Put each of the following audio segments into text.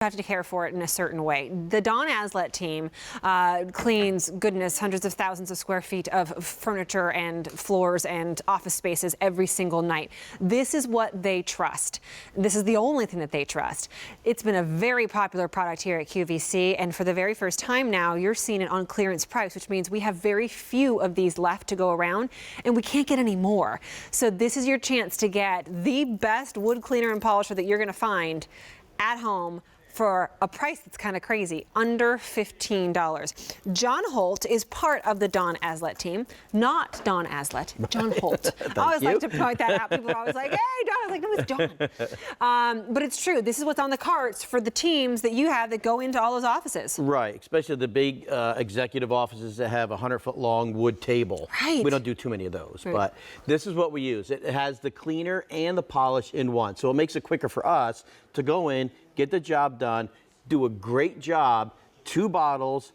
have to care for it in a certain way. The Dawn Aslett team cleans, goodness, hundreds of thousands of square feet of furniture and floors and office spaces every single night. This is what they trust. This is the only thing that they trust. It's been a very popular product here at QVC, and for the very first time now, you're seeing it on clearance price, which means we have very few of these left to go around, and we can't get any more. So this is your chance to get the best wood cleaner and polisher that you're going to find at home for a price that's kind of crazy, under $15. John Holt is part of the Dawn Aslett team, not Dawn Aslett, John Holt. I always like to point that out. People are always like, hey, Dawn. I was like, no, it's John. But it's true. This is what's on the carts for the teams that you have that go into all those offices. Right, especially the big executive offices that have a 100-foot long wood table. Right. We don't do too many of those, but this is what we use. It has the cleaner and the polish in one, so it makes it quicker for us to go in, get the job done, do a great job. 2 bottles,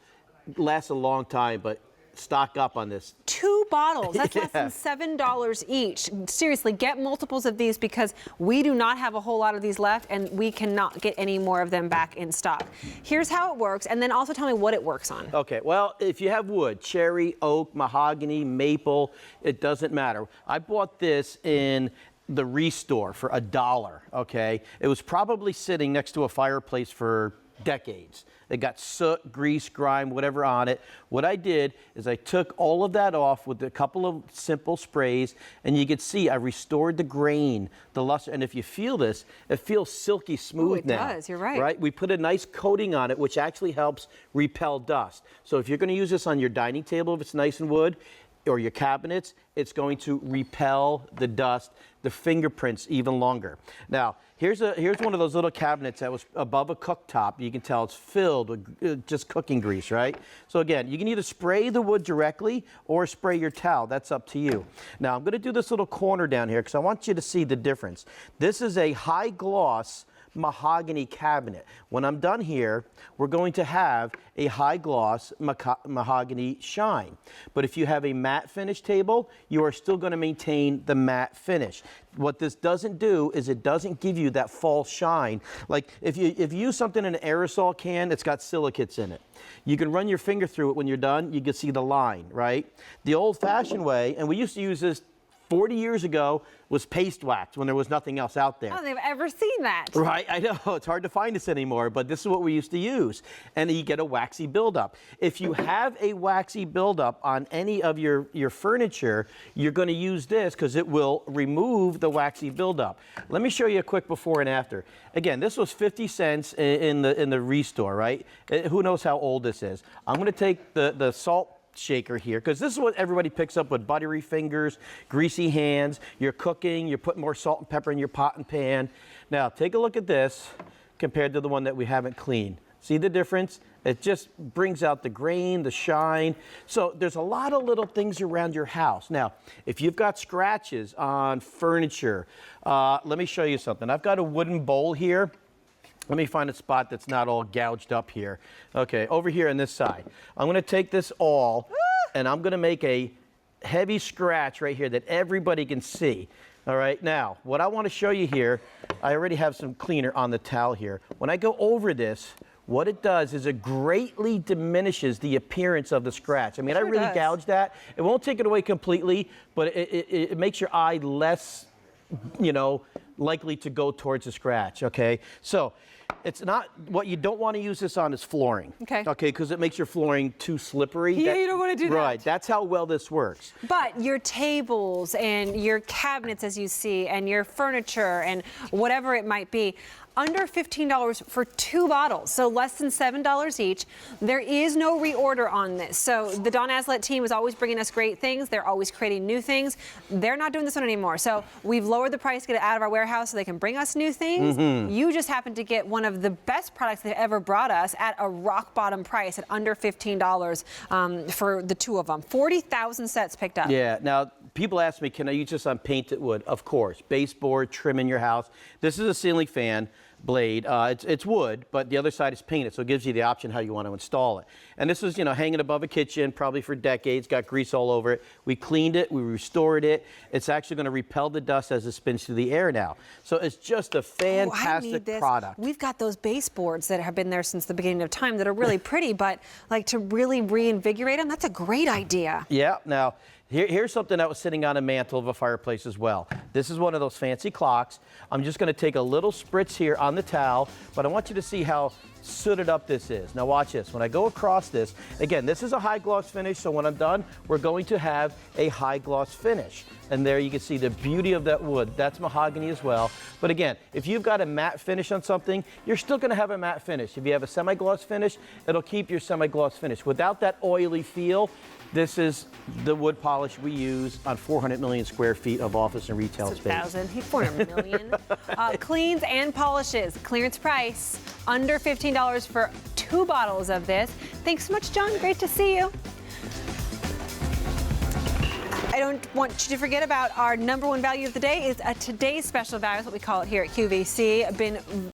lasts a long time, but stock up on this. 2 bottles, that's less than $7 each. Seriously, get multiples of these because we do not have a whole lot of these left and we cannot get any more of them back in stock. Here's how it works, and then also tell me what it works on. Okay, well, if you have wood, cherry, oak, mahogany, maple, it doesn't matter. I bought this in the Restore for $1, okay? It was probably sitting next to a fireplace for decades. It got soot, grease, grime, whatever on it. What I did is I took all of that off with a couple of simple sprays, and you can see I restored the grain, the luster, and if you feel this, it feels silky smooth now. It does, you're right. Right? We put a nice coating on it, which actually helps repel dust. So if you're gonna use this on your dining table, if it's nice and wood, or your cabinets, it's going to repel the dust, the fingerprints even longer. Now, here's one of those little cabinets that was above a cooktop. You can tell it's filled with just cooking grease, right? So again, you can either spray the wood directly or spray your towel. That's up to you. Now, I'm gonna do this little corner down here because I want you to see the difference. This is a high gloss mahogany cabinet. When I'm done here, we're going to have a high gloss mahogany shine. But if you have a matte finish table, you are still going to maintain the matte finish. What this doesn't do is it doesn't give you that false shine. Like if you use something in an aerosol can that's got silicates in it, you can run your finger through it when you're done, you can see the line, right? The old-fashioned way, and we used to use this 40 years ago, was paste wax when there was nothing else out there. I don't think I've ever seen that. Right, I know, it's hard to find this anymore, but this is what we used to use. And you get a waxy buildup. If you have a waxy buildup on any of your furniture, you're gonna use this because it will remove the waxy buildup. Let me show you a quick before and after. Again, this was 50 cents in the Restore, right? Who knows how old this is. I'm gonna take the salt shaker here because this is what everybody picks up with buttery fingers, greasy hands. You're cooking, you're putting more salt and pepper in your pot and pan. Now take a look at this compared to the one that we haven't cleaned. See the difference? It just brings out the grain, the shine. So there's a lot of little things around your house. Now, if you've got scratches on furniture, let me show you something. I've got a wooden bowl here. Let me find a spot that's not all gouged up here. Okay, over here on this side. I'm gonna take this awl and I'm gonna make a heavy scratch right here that everybody can see. All right, now, what I wanna show you here, I already have some cleaner on the towel here. When I go over this, what it does is it greatly diminishes the appearance of the scratch. I mean, Sure I really does. gouged that. It won't take it away completely, but it makes your eye less, you know, likely to go towards the scratch, okay? So, it's not, what you don't want to use this on is flooring. Okay. Okay, because it makes your flooring too slippery. Yeah, you don't want to do that. Right, that's how well this works. But your tables and your cabinets, as you see, and your furniture and whatever it might be, under $15 for 2 bottles, so less than $7 each. There is no reorder on this. So the Dawn Aslett team is always bringing us great things. They're always creating new things. They're not doing this one anymore. So we've lowered the price to get it out of our warehouse so they can bring us new things. You just happen to get one of the best products they've ever brought us at a rock bottom price at under $15 for the 2 of them. 40,000 sets picked up. Yeah, now people ask me, can I use this on painted wood? Of course, baseboard, trim in your house. This is a ceiling fan. blade. It's wood, but the other side is painted, so it gives you the option how you want to install it. And this was, hanging above a kitchen probably for decades, got grease all over it. We cleaned it, we restored it. It's actually going to repel the dust as it spins through the air now. So it's just a fantastic product. We've got those baseboards that have been there since the beginning of time that are really pretty, but like to really reinvigorate them, that's a great idea. Yeah, now here's something that was sitting on a mantle of a fireplace as well. This is one of those fancy clocks. I'm just going to take a little spritz here on the towel, but I want you to see how sooted up this is. Now watch this. When I go across this, again, this is a high gloss finish, so when I'm done, we're going to have a high gloss finish. And there you can see the beauty of that wood. That's mahogany as well. But again, if you've got a matte finish on something, you're still going to have a matte finish. If you have a semi-gloss finish, it'll keep your semi-gloss finish. Without that oily feel, this is the wood polish we use on 400 million square feet of office and retail space. 400 million. Cleans and polishes, clearance price, under $15 for 2 bottles of this. Thanks so much, John. Great to see you. I don't want you to forget about our #1 value of the day is a today's special value, is what we call it here at QVC. Been